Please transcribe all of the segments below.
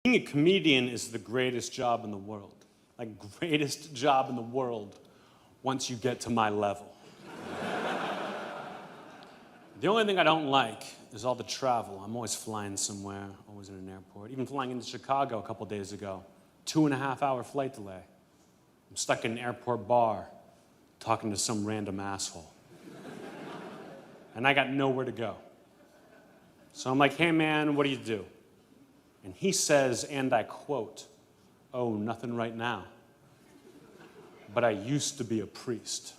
Being a comedian is the greatest job in the world. Like, greatest job in the world once you get to my level. The only thing I don't like is all the travel. I'm always flying somewhere, always in an airport. Even flying into Chicago a couple days ago, 2.5-hour flight delay. I'm stuck in an airport bar talking to some random asshole. And I got nowhere to go. So I'm like, hey man, what do you do? And he says, and I quote, "Oh, nothing right now. But I used to be a priest."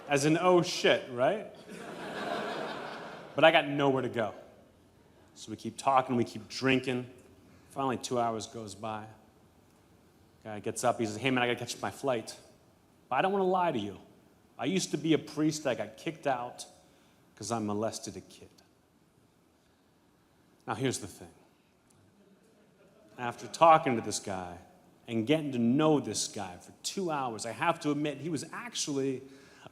As in, oh shit, right? But I got nowhere to go. So we keep talking, we keep drinking. Finally, 2 hours goes by. Guy gets up, he says, hey man, I gotta catch my flight. But I don't wanna lie to you. I used to be a priest, I got kicked out because I molested a kid. Now here's the thing. After talking to this guy and getting to know this guy for 2 hours, I have to admit he was actually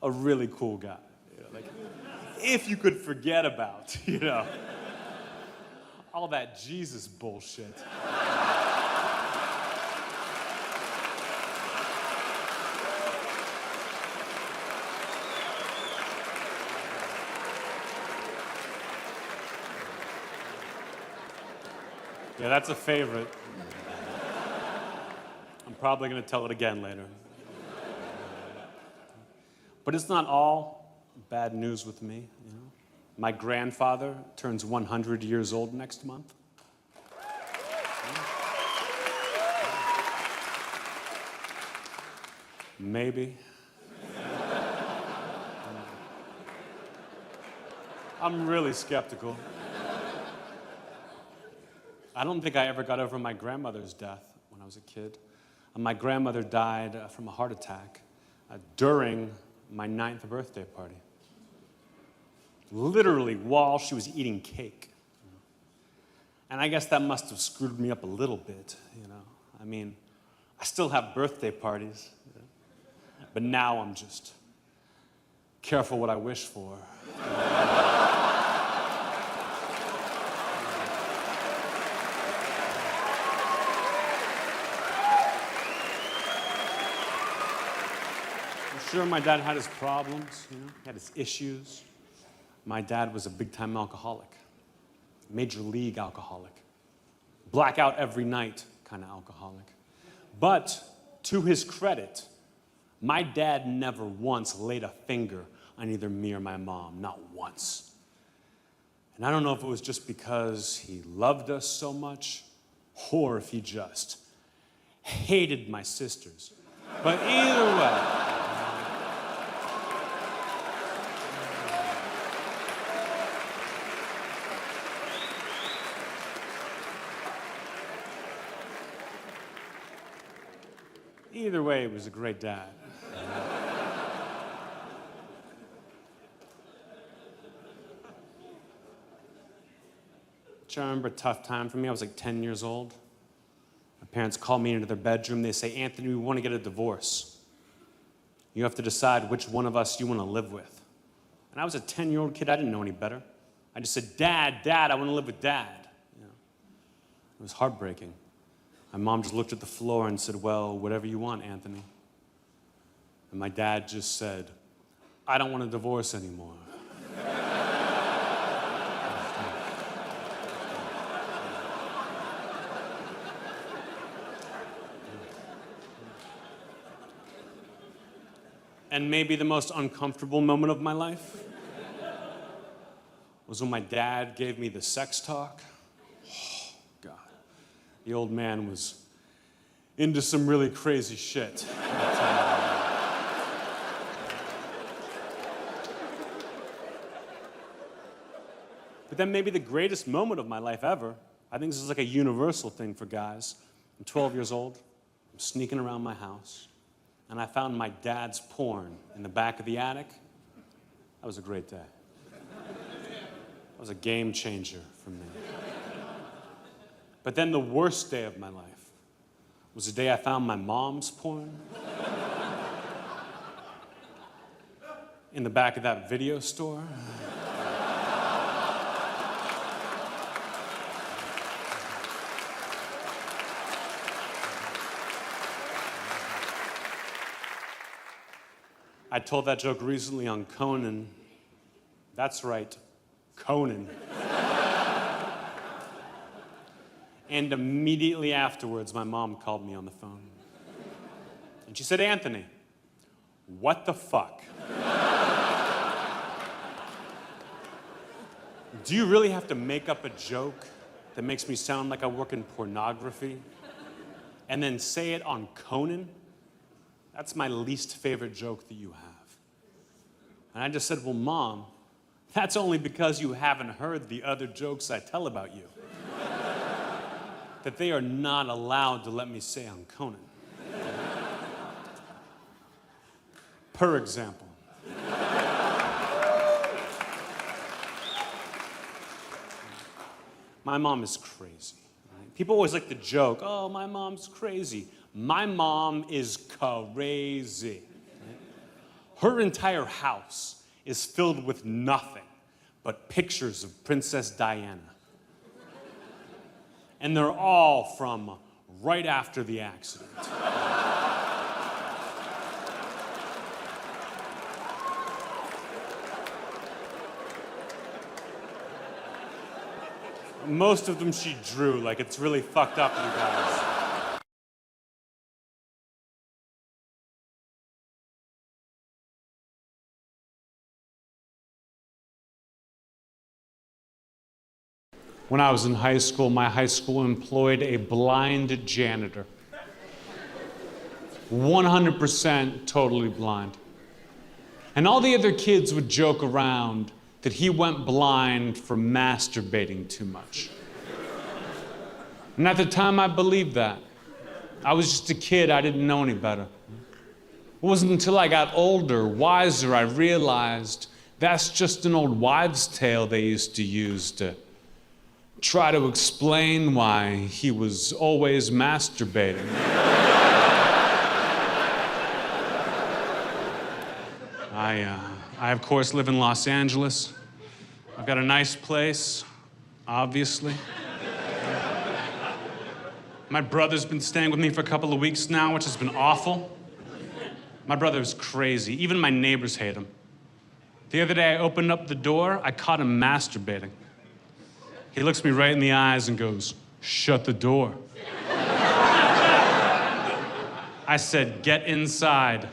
a really cool guy. You know, like, if you could forget about, all that Jesus bullshit. Yeah, that's a favorite. I'm probably going to tell it again later. But it's not all bad news with me, My grandfather turns 100 years old next month. Maybe. I'm really skeptical. I don't think I ever got over my grandmother's death when I was a kid. My grandmother died from a heart attack during my 9th birthday party. Literally while she was eating cake. And I guess that must have screwed me up a little bit, I mean, I still have birthday parties, but now I'm just careful what I wish for. Sure, my dad had his problems, he had his issues. My dad was a big-time alcoholic, major league alcoholic, blackout every night kind of alcoholic. But to his credit, my dad never once laid a finger on either me or my mom, not once. And I don't know if it was just because he loved us so much or if he just hated my sisters. But either way, it was a great dad. I remember a tough time for me. I was like 10 years old. My parents called me into their bedroom. They say, Anthony, we want to get a divorce. You have to decide which one of us you want to live with. And I was a 10-year-old kid. I didn't know any better. I just said, Dad, I want to live with Dad. It was heartbreaking. My mom just looked at the floor and said, well, whatever you want, Anthony. And my dad just said, I don't want a divorce anymore. And maybe the most uncomfortable moment of my life was when my dad gave me the sex talk. Oh, God. The old man was into some really crazy shit. But then maybe the greatest moment of my life ever, I think this is like a universal thing for guys. I'm 12 years old, I'm sneaking around my house, and I found my dad's porn in the back of the attic. That was a great day. That was a game changer for me. But then the worst day of my life was the day I found my mom's porn. in the back of that video store. I told that joke recently on Conan. That's right, Conan. And immediately afterwards, my mom called me on the phone. And she said, Anthony, what the fuck? Do you really have to make up a joke that makes me sound like I work in pornography and then say it on Conan? That's my least favorite joke that you have. And I just said, well, Mom, that's only because you haven't heard the other jokes I tell about you. That they are not allowed to let me say on Conan. Per example. My mom is crazy. Right? People always like to joke, oh, my mom's crazy. My mom is crazy. Right? Her entire house is filled with nothing but pictures of Princess Diana. And they're all from right after the accident. Most of them she drew, like it's really fucked up, you guys. When I was in high school, my high school employed a blind janitor. 100% totally blind. And all the other kids would joke around that he went blind for masturbating too much. And at the time, I believed that. I was just a kid, I didn't know any better. It wasn't until I got older, wiser, I realized that's just an old wives' tale they used to use to try to explain why he was always masturbating. I of course live in Los Angeles. I've got a nice place, obviously. My brother's been staying with me for a couple of weeks now, which has been awful. My brother's crazy. Even my neighbors hate him. The other day I opened up the door, I caught him masturbating. He looks me right in the eyes and goes, "Shut the door." I said, "Get inside."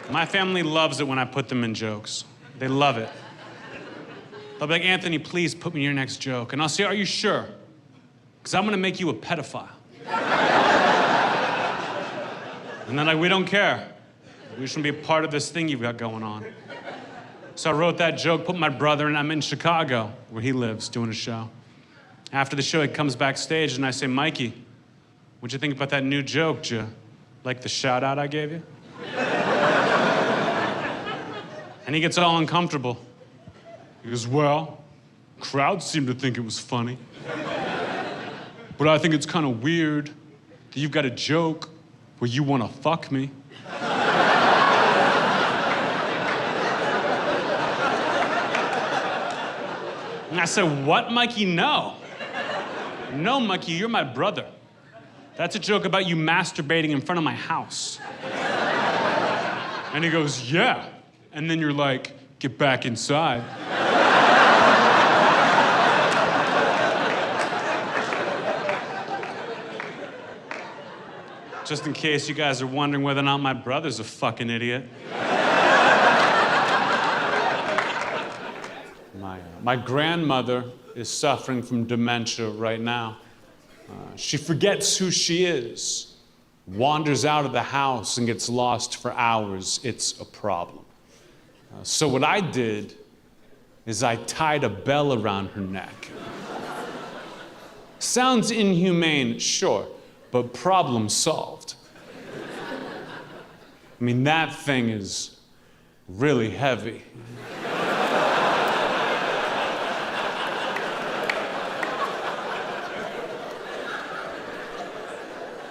My family loves it when I put them in jokes. They love it. They'll be like, "Anthony, please put me in your next joke." And I'll say, "Are you sure? Because I'm gonna make you a pedophile." And they're like, "We don't care. We just want to be a part of this thing you've got going on." So I wrote that joke, put my brother in. I'm in Chicago, where he lives, doing a show. After the show, he comes backstage, and I say, "Mikey, what'd you think about that new joke? Did you like the shout-out I gave you?" And he gets all uncomfortable. He goes, "Well, crowds seem to think it was funny. But I think it's kind of weird that you've got a joke where you want to fuck me." And I said, "What, Mikey? No. No, Mikey, you're my brother. That's a joke about you masturbating in front of my house." And he goes, "Yeah." And then you're like, "Get back inside." Just in case you guys are wondering whether or not my brother's a fucking idiot. My grandmother is suffering from dementia right now. She forgets who she is, wanders out of the house and gets lost for hours. It's a problem. So what I did is I tied a bell around her neck. Sounds inhumane, sure, but problem solved. I mean, that thing is really heavy.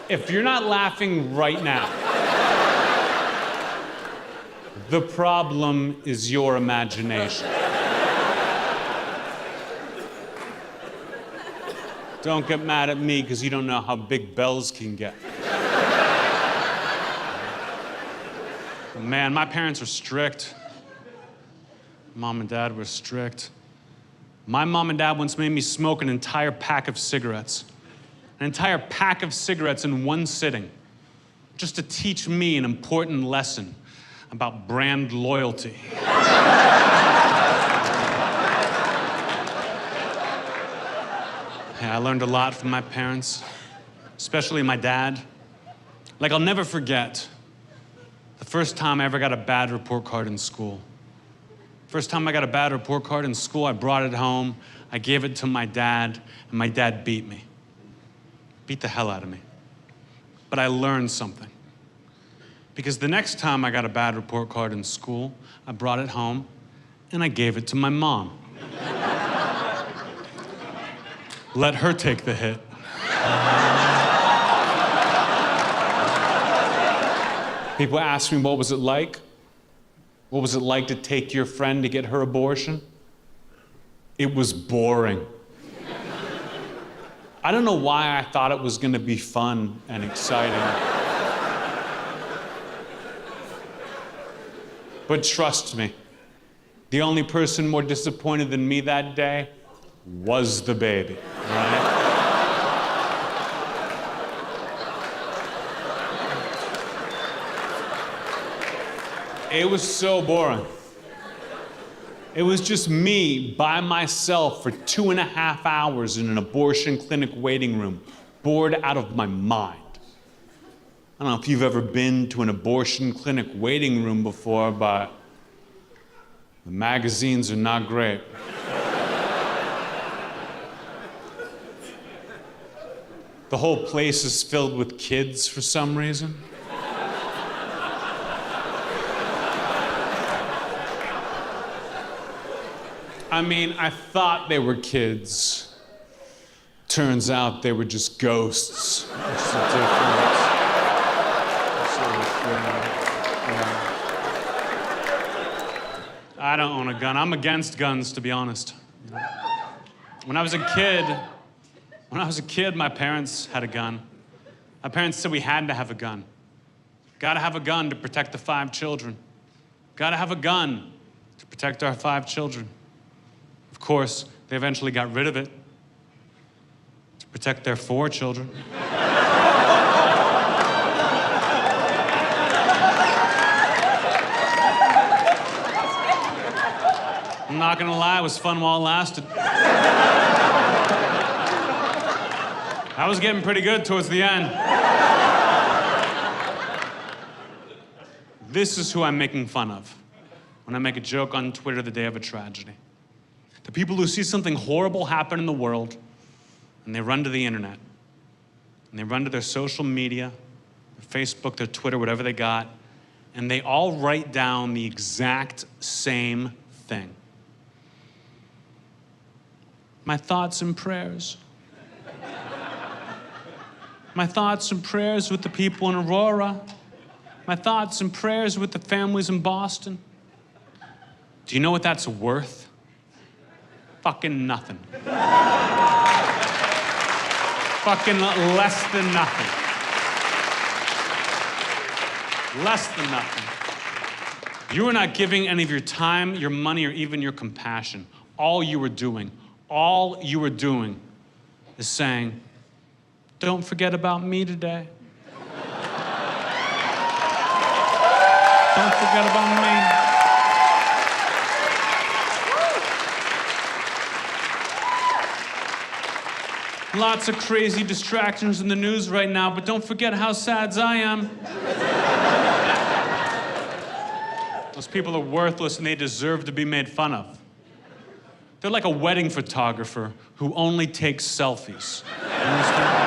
If you're not laughing right now, the problem is your imagination. Don't get mad at me because you don't know how big bells can get. Man, my parents were strict. Mom and Dad were strict. My mom and dad once made me smoke an entire pack of cigarettes. An entire pack of cigarettes in one sitting, just to teach me an important lesson about brand loyalty. Yeah, I learned a lot from my parents, especially my dad. Like, I'll never forget the first time I ever got a bad report card in school. First time I got a bad report card in school, I brought it home, I gave it to my dad, and my dad beat me. Beat the hell out of me. But I learned something. Because the next time I got a bad report card in school, I brought it home, and I gave it to my mom. Let her take the hit. People ask me, what was it like? What was it like to take your friend to get her abortion? It was boring. I don't know why I thought it was gonna be fun and exciting. But trust me, the only person more disappointed than me that day was the baby, right? It was so boring. It was just me by myself for 2.5 hours in an abortion clinic waiting room, bored out of my mind. I don't know if you've ever been to an abortion clinic waiting room before, but the magazines are not great. The whole place is filled with kids for some reason. I mean, I thought they were kids. Turns out they were just ghosts. What's the difference? I don't own a gun. I'm against guns, to be honest. When I was a kid, my parents had a gun. My parents said we had to have a gun. Gotta have a gun to protect the 5 children. Gotta have a gun to protect our 5 children. Of course, they eventually got rid of it to protect their 4 children. I'm not gonna lie, it was fun while it lasted. I was getting pretty good towards the end. This is who I'm making fun of when I make a joke on Twitter the day of a tragedy. The people who see something horrible happen in the world, and they run to the internet, and they run to their social media, their Facebook, their Twitter, whatever they got, and they all write down the exact same thing. My thoughts and prayers. My thoughts and prayers with the people in Aurora. My thoughts and prayers with the families in Boston. Do you know what that's worth? Fucking nothing. Fucking less than nothing. Less than nothing. You are not giving any of your time, your money, or even your compassion. All you are doing is saying, don't forget about me today. Don't forget about me. Lots of crazy distractions in the news right now, but don't forget how sad I am. Those people are worthless and they deserve to be made fun of. They're like a wedding photographer who only takes selfies. You understand?